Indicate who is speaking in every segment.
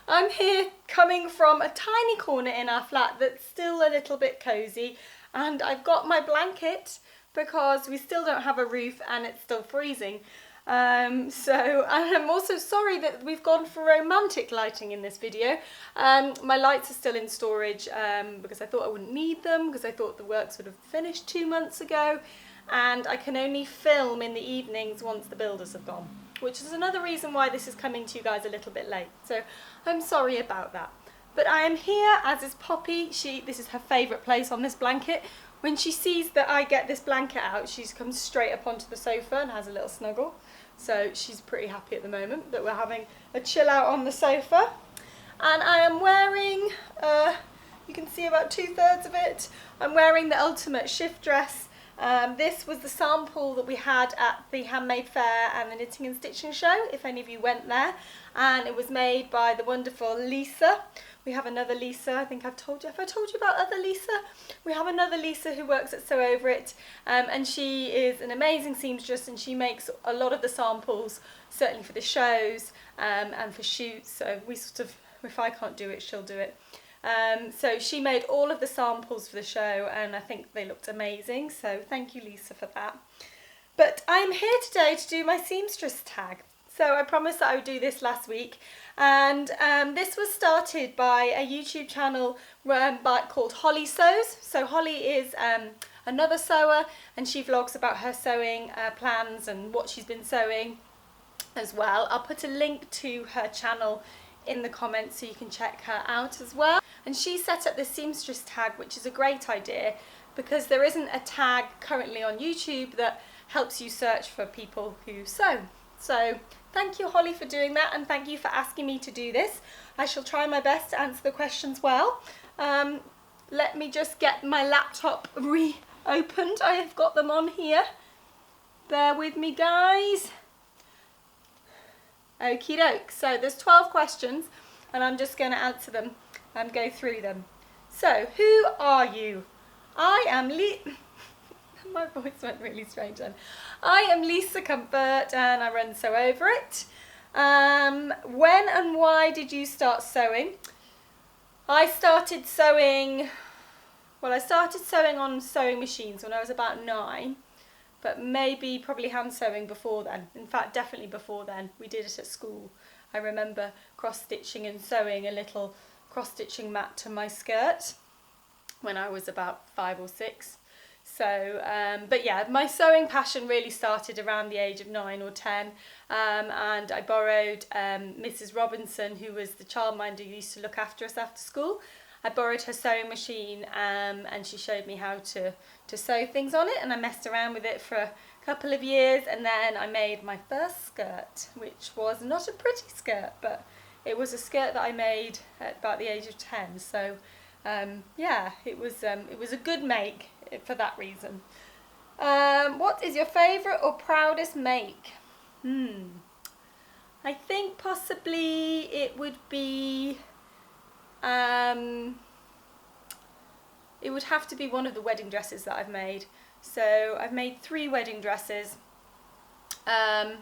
Speaker 1: I'm here coming from a tiny corner in our flat that's still a little bit cosy, and I've got my blanket because we still don't have a roof and it's still freezing. So I'm also sorry that we've gone for romantic lighting in this video. My lights are still in storage because I thought I wouldn't need them, because I thought the works would have finished 2 months ago, and I can only film in the evenings once the builders have gone, which is another reason why this is coming to you guys a little bit late. So I'm sorry about that. But I am here, as is Poppy. This is her favourite place on this blanket. When she sees that I get this blanket out, she comes straight up onto the sofa and has a little snuggle. So she's pretty happy at the moment that we're having a chill out on the sofa. And I am wearing, you can see about 2/3 of it, I'm wearing the ultimate shift dress. This was the sample that we had at the Handmade Fair and the Knitting and Stitching Show, if any of you went there. And it was made by the wonderful Lisa. We have another Lisa, I think I've told you, have I told you about other Lisa? We have another Lisa who works at Sew Over It, and she is an amazing seamstress, and she makes a lot of the samples, certainly for the shows and for shoots. So we sort of, if I can't do it, she'll do it. So she made all of the samples for the show, and I think they looked amazing, so thank you, Lisa, for that. But I'm here today to do my Seamstress tag. So I promised that I would do this last week, and this was started by a YouTube channel called Holly Sews. So Holly is another sewer, and she vlogs about her sewing plans and what she's been sewing as well. I'll put a link to her channel in the comments so you can check her out as well. And she set up the Seamstress tag, which is a great idea because there isn't a tag currently on YouTube that helps you search for people who sew. So thank you, Holly, for doing that, and thank you for asking me to do this. I shall try my best to answer the questions well. Let me just get my laptop reopened. I have got them on here. Bear with me, guys. Okie doke. So there's 12 questions, and I'm just going to answer them and go through them. So, who are you? I am My voice went really strange then. I am Lisa Comfort, and I run Sew Over It. When and why did you start sewing? I started sewing on sewing machines when I was about 9, but probably hand sewing before then. In fact, definitely before then. We did it at school. I remember cross-stitching and sewing a little cross-stitching mat to my skirt when I was about 5 or 6. So, but yeah, my sewing passion really started around the age of 9 or 10, and I borrowed Mrs. Robinson, who was the childminder who used to look after us after school. I borrowed her sewing machine, and she showed me how to sew things on it, and I messed around with it for a couple of years, and then I made my first skirt, which was not a pretty skirt, but it was a skirt that I made at about the age of 10. So yeah, it was a good make for that reason. What is your favourite or proudest make? I think possibly it would be it would have to be one of the wedding dresses that I've made. So I've made 3 wedding dresses, and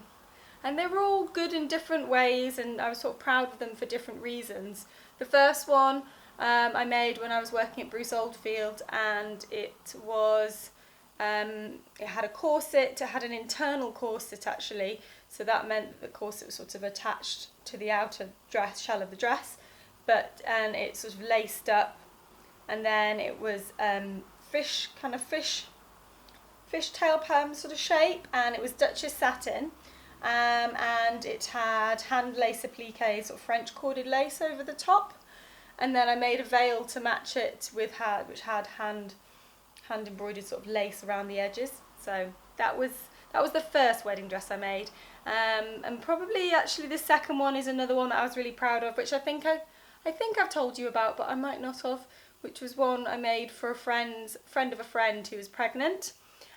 Speaker 1: they were all good in different ways, and I was sort of proud of them for different reasons. The first one I made when I was working at Bruce Oldfield, and it was it had a corset. It had an internal corset actually, so that meant that the corset was sort of attached to the outer shell of the dress, and it sort of laced up, and then it was fishtail sort of shape, and it was Duchess satin, and it had hand lace applique, sort of French corded lace over the top, and then I made a veil to match it which had hand embroidered sort of lace around the edges. So that was the first wedding dress I made, and probably actually the second one is another one that I was really proud of, which I think I've told you about, but I might not have, which was one I made for a friend of a friend who was pregnant,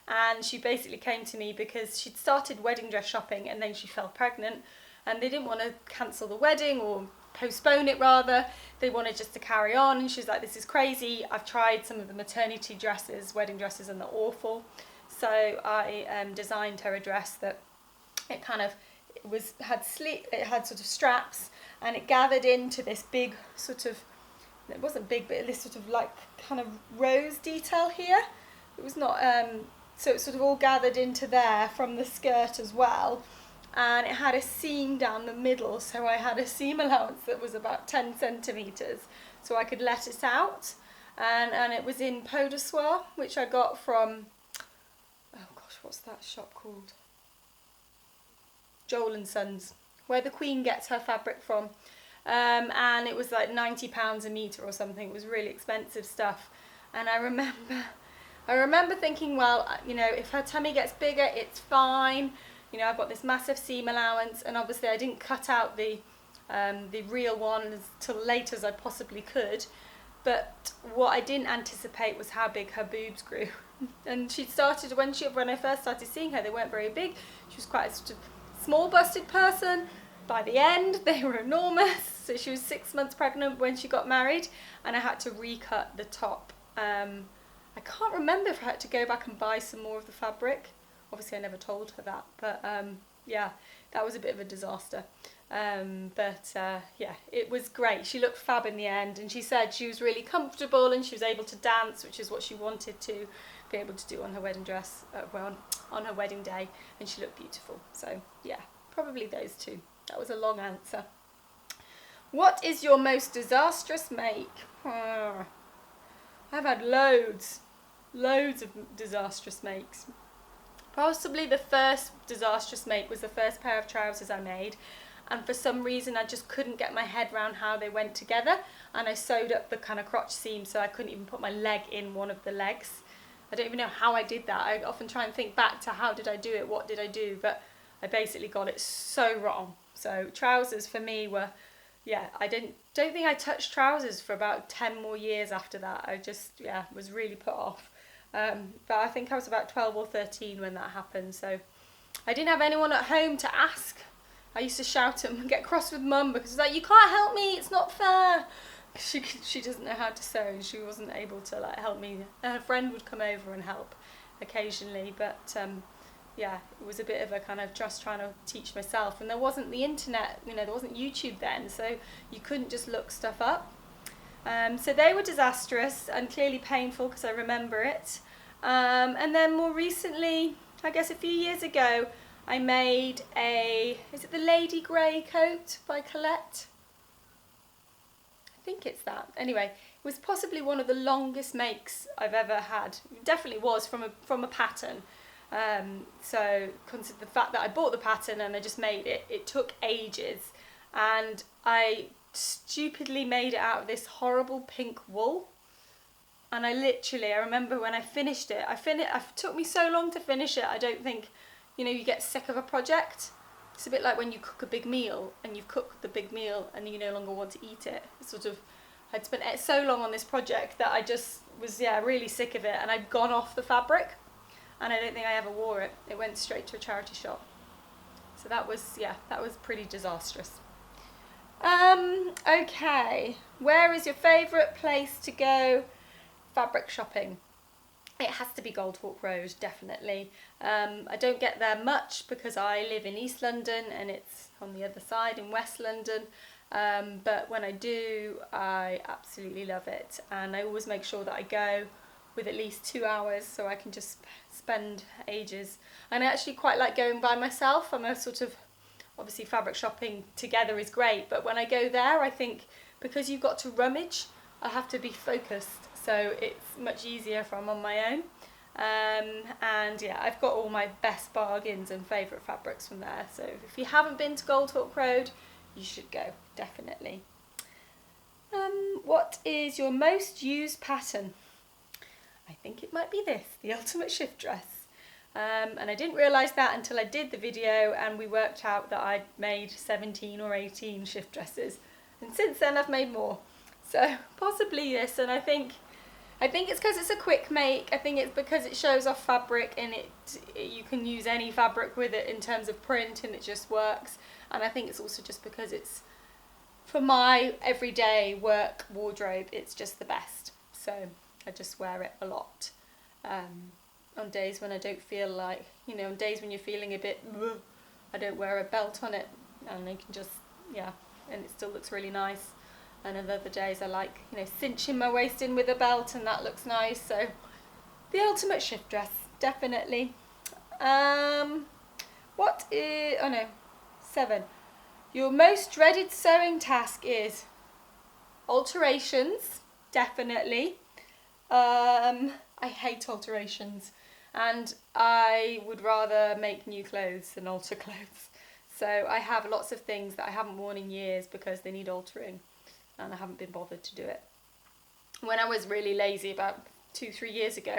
Speaker 1: and she basically came to me because she'd started wedding dress shopping and then she fell pregnant, and they didn't want to cancel the wedding, or postpone it rather. They wanted just to carry on, and she's like, this is crazy. I've tried some of the maternity dresses, wedding dresses, and they're awful. So I designed her a dress that it had sort of straps, and it gathered into this big sort of, it wasn't big, but this sort of like kind of rose detail here. It was not, so it sort of all gathered into there from the skirt as well. And it had a seam down the middle, so I had a seam allowance that was about 10 centimetres, so I could let it out. And it was in peau de soie, which I got from, oh gosh, what's that shop called? Joel and Sons, where the Queen gets her fabric from. And it was like £90 a metre or something. It was really expensive stuff. And I remember thinking, well, you know, if her tummy gets bigger, it's fine. You know, I've got this massive seam allowance, and obviously I didn't cut out the real one till late as I possibly could. But what I didn't anticipate was how big her boobs grew. And she started, when I first started seeing her, they weren't very big. She was quite a sort of small-busted person. By the end, they were enormous. So she was 6 months pregnant when she got married, and I had to recut the top. I can't remember if I had to go back and buy some more of the fabric. Obviously, I never told her that, but yeah, that was a bit of a disaster. Yeah, it was great. She looked fab in the end, and she said she was really comfortable and she was able to dance, which is what she wanted to be able to do on her wedding dress, on her wedding day, and she looked beautiful. So yeah, probably those two. That was a long answer. What is your most disastrous make? I've had loads of disastrous makes. Possibly the first disastrous make was the first pair of trousers I made, and for some reason I just couldn't get my head around how they went together, and I sewed up the kind of crotch seam so I couldn't even put my leg in one of the legs. I don't even know how I did that. I often try and think back to how did I do it, what did I do, but I basically got it so wrong. So trousers for me were, yeah, I don't think I touched trousers for about 10 more years after that. I just, yeah, was really put off. But I think I was about 12 or 13 when that happened, so I didn't have anyone at home to ask. I used to shout and get cross with Mum because it's like, you can't help me, it's not fair. She doesn't know how to sew, and she wasn't able to like help me. Her friend would come over and help occasionally, but yeah, it was a bit of a kind of just trying to teach myself, and there wasn't the internet, you know, there wasn't YouTube then, so you couldn't just look stuff up. So they were disastrous and clearly painful because I remember it. And then more recently, I guess a few years ago, I made is it the Lady Grey coat by Colette? I think it's that. Anyway, it was possibly one of the longest makes I've ever had. It definitely was from a pattern. So consider the fact that I bought the pattern and I just made it. It took ages, and I stupidly made it out of this horrible pink wool, and I remember when I finished it, it took me so long to finish it. I don't think, you know, you get sick of a project. It's a bit like when you cook a big meal and you've cooked the big meal and you no longer want to eat it. It's sort of, I'd spent so long on this project that I just was, yeah, really sick of it, and I'd gone off the fabric, and I don't think I ever wore it. It went straight to a charity shop. So that was, yeah, that was pretty disastrous. Okay, where is your favourite place to go fabric shopping? It has to be Goldhawk Road, definitely. I don't get there much because I live in East London and it's on the other side in West London. But when I do, I absolutely love it, and I always make sure that I go with at least 2 hours so I can just spend ages. And I actually quite like going by myself. I'm a sort of, obviously fabric shopping together is great, but when I go there, I think because you've got to rummage, I have to be focused, so it's much easier if I'm on my own. And yeah, I've got all my best bargains and favourite fabrics from there, so if you haven't been to Goldhawk Road, you should go, definitely. What is your most used pattern? I think it might be this, the Ultimate Shift Dress. And I didn't realise that until I did the video and we worked out that I'd made 17 or 18 shift dresses, and since then I've made more. So possibly this, and I think it's because it's a quick make. I think it's because it shows off fabric, and you can use any fabric with it in terms of print, and it just works. And I think it's also just because it's, for my everyday work wardrobe, it's just the best. So I just wear it a lot. On days when I don't feel like, you know, on days when you're feeling a bit, I don't wear a belt on it, and I can just, yeah, and it still looks really nice. And on other days I like, cinching my waist in with a belt, and that looks nice. So the ultimate shift dress, definitely. What is, 7. Your most dreaded sewing task is alterations, definitely. I hate alterations, and I would rather make new clothes than alter clothes. So I have lots of things that I haven't worn in years because they need altering, and I haven't been bothered to do it. When I was really lazy about 2-3 years ago,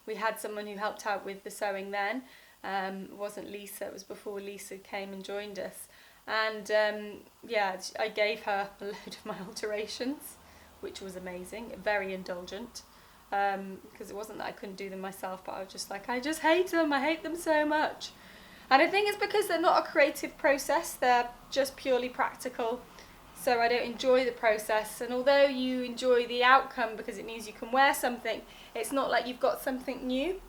Speaker 1: we had someone who helped out with the sewing then. It wasn't Lisa, it was before Lisa came and joined us. And I gave her a load of my alterations, which was amazing, very indulgent, because it wasn't that I couldn't do them myself, but I was just like, I just hate them, I hate them so much. And I think it's because they're not a creative process, they're just purely practical. So I don't enjoy the process, and although you enjoy the outcome because it means you can wear something, it's not like you've got something new.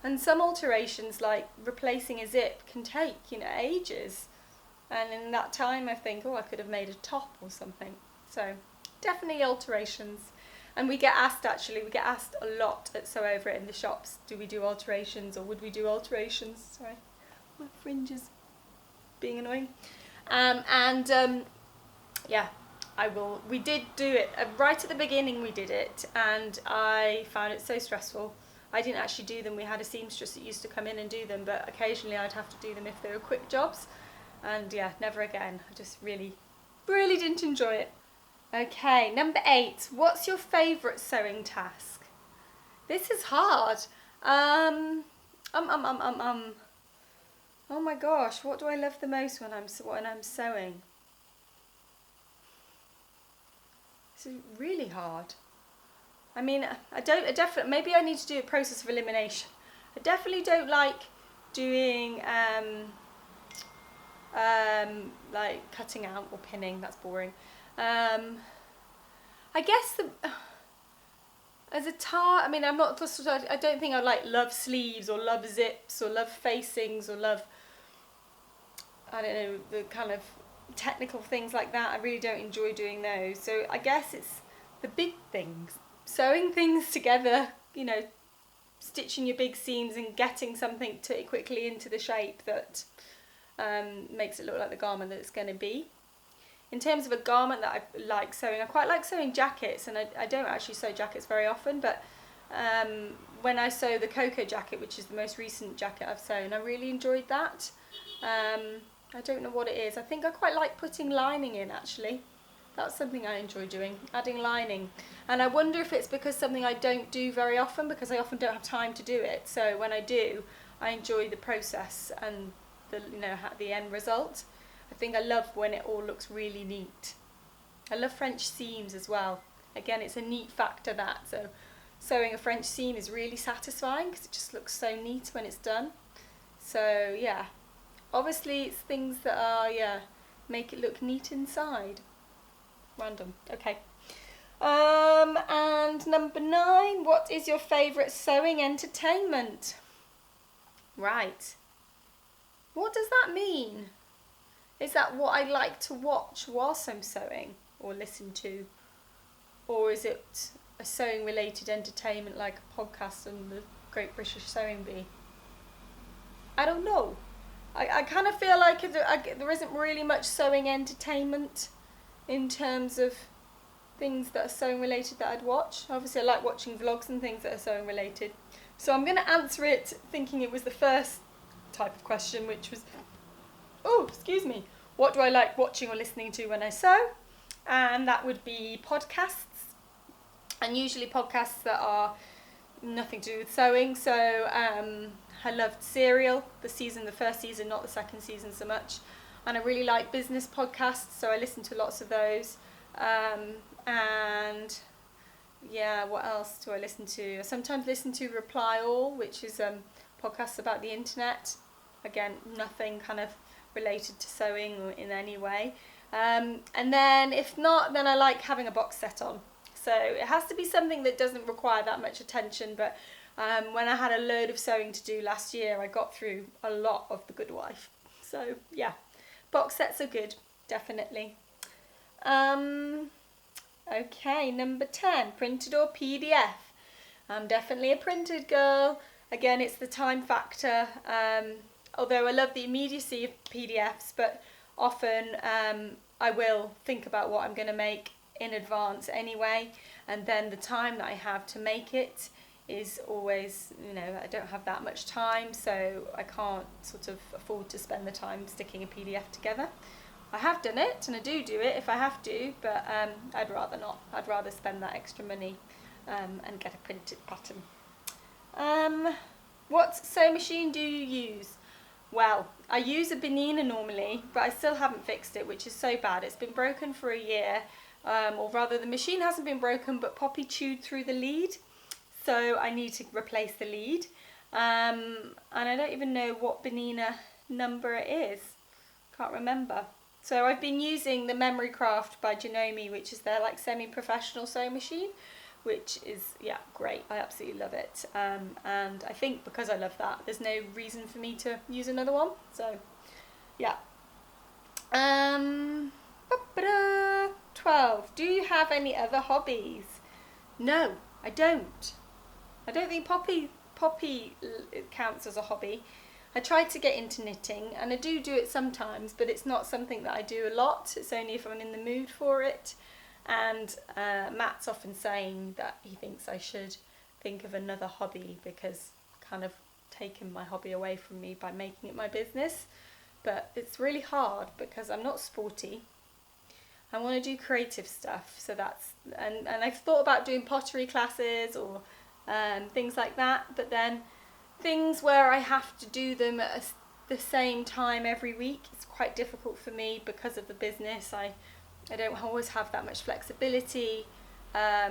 Speaker 1: And some alterations, like replacing a zip, can take, ages. And in that time I think, I could have made a top or something. So definitely alterations. And we get asked a lot at Sew Over It in the shops, do we do alterations, or would we do alterations? Sorry, my fringe is being annoying. I will. We did do it right at the beginning. We did it, and I found it so stressful. I didn't actually do them. We had a seamstress that used to come in and do them, but occasionally I'd have to do them if they were quick jobs. And never again. I just really, really didn't enjoy it. Okay, number 8. What's your favourite sewing task? This is hard. Oh my gosh, what do I love the most when I'm sewing? It's really hard. I mean, maybe I need to do a process of elimination. I definitely don't like doing like cutting out or pinning. That's boring. I guess as a I mean, I'm not just, I don't think I love sleeves or love zips or love facings or love, I don't know, the kind of technical things like that. I really don't enjoy doing those. So I guess it's the big things, sewing things together, stitching your big seams and getting something quickly into the shape that makes it look like the garment that it's going to be. In terms of a garment that I like sewing, I quite like sewing jackets, and I don't actually sew jackets very often, but when I sew the Cocoa jacket, which is the most recent jacket I've sewn, I really enjoyed that. I don't know what it is. I think I quite like putting lining in, actually. That's something I enjoy doing, adding lining. And I wonder if it's because something I don't do very often, because I often don't have time to do it. So when I do, I enjoy the process and the end result. I think I love when it all looks really neat. I love French seams as well. Again, it's a neat factor that. So sewing a French seam is really satisfying because it just looks so neat when it's done. So yeah, obviously it's things that are, make it look neat inside. Random. Okay. And number 9, what is your favourite sewing entertainment? Right. What does that mean? Is that what I like to watch whilst I'm sewing or listen to? Or is it a sewing related entertainment like a podcast on the Great British Sewing Bee? I don't know. I kind of feel like there isn't really much sewing entertainment in terms of things that are sewing related that I'd watch. Obviously I like watching vlogs and things that are sewing related. So I'm going to answer it thinking it was the first type of question, which was, what do I like watching or listening to when I sew? And that would be podcasts, and usually podcasts that are nothing to do with sewing. So I loved Serial, the first season, not the second season so much. And I really like business podcasts, so I listen to lots of those. And yeah, what else do I listen to? I sometimes listen to Reply All, which is podcasts about the internet. Again, nothing kind of related to sewing or in any way. And then if not, then I like having a box set on. So it has to be something that doesn't require that much attention, but when I had a load of sewing to do last year, I got through a lot of The Good Wife. So yeah, box sets are good, definitely. Okay, number 10, printed or PDF. I'm definitely a printed girl. Again, it's the time factor. Although I love the immediacy of PDFs, but often I will think about what I'm going to make in advance anyway, and then the time that I have to make it is always, I don't have that much time, so I can't sort of afford to spend the time sticking a PDF together. I have done it, and I do it if I have to, but I'd rather not. I'd rather spend that extra money and get a printed pattern. What sewing machine do you use? Well, I use a Benina normally, but I still haven't fixed it, which is so bad. It's been broken for a year, or rather the machine hasn't been broken, but Poppy chewed through the lead, so I need to replace the lead. And I don't even know what Benina number it is. Can't remember. So I've been using the Memory Craft by Janome, which is their like semi-professional sewing machine, which is, yeah, great. I absolutely love it. And I think because I love that, there's no reason for me to use another one. So, yeah. 12. Do you have any other hobbies? No, I don't. I don't think Poppy counts as a hobby. I tried to get into knitting, and I do it sometimes, but it's not something that I do a lot. It's only if I'm in the mood for it. And Matt's often saying that he thinks I should think of another hobby because I've kind of taken my hobby away from me by making it my business. But it's really hard because I'm not sporty. I want to do creative stuff, so that's and I've thought about doing pottery classes or things like that, but then things where I have to do them at the same time every week, it's quite difficult for me because of the business. I don't always have that much flexibility. I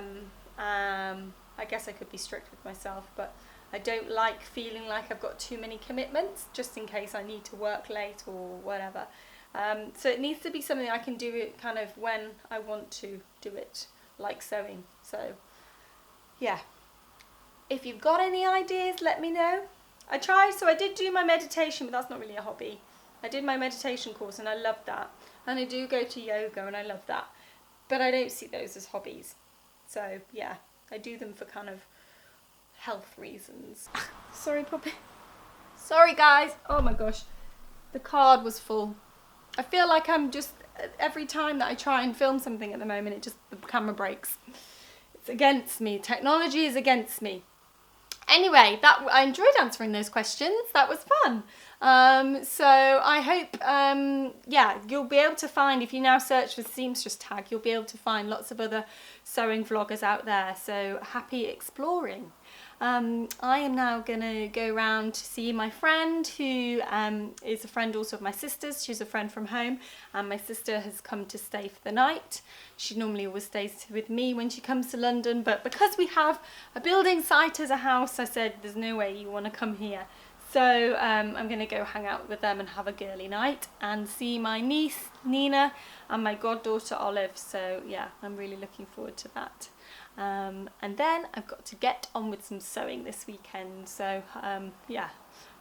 Speaker 1: guess I could be strict with myself, but I don't like feeling like I've got too many commitments just in case I need to work late or whatever. So it needs to be something I can do it kind of when I want to do it, like sewing. So yeah. If you've got any ideas, let me know. I did do my meditation, but that's not really a hobby. I did my meditation course and I loved that. And I do go to yoga and I love that. But I don't see those as hobbies. So yeah, I do them for kind of health reasons. Sorry, Poppy. Sorry, guys. Oh my gosh. The card was full. I feel like I'm just, every time that I try and film something at the moment, the camera breaks. It's against me. Technology is against me. Anyway, I enjoyed answering those questions. That was fun. So I hope, you'll be able to find, if you now search for Seamstress Tag, you'll be able to find lots of other sewing vloggers out there. So happy exploring. I am now going to go around to see my friend who is a friend also of my sister's. She's a friend from home, and my sister has come to stay for the night. She normally always stays with me when she comes to London, but because we have a building site as a house, I said there's no way you want to come here. So I'm going to go hang out with them and have a girly night and see my niece Nina and my goddaughter Olive. So yeah, I'm really looking forward to that. And then I've got to get on with some sewing this weekend. So I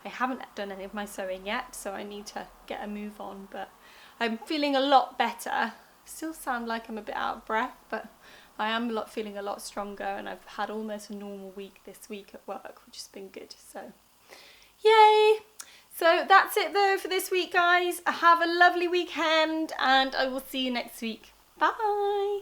Speaker 1: haven't done any of my sewing yet, so I need to get a move on, but I'm feeling a lot better. Still sound like I'm a bit out of breath, but I am feeling a lot stronger, and I've had almost a normal week this week at work, which has been good. So yay! So that's it though for this week, guys. Have a lovely weekend, and I will see you next week. Bye!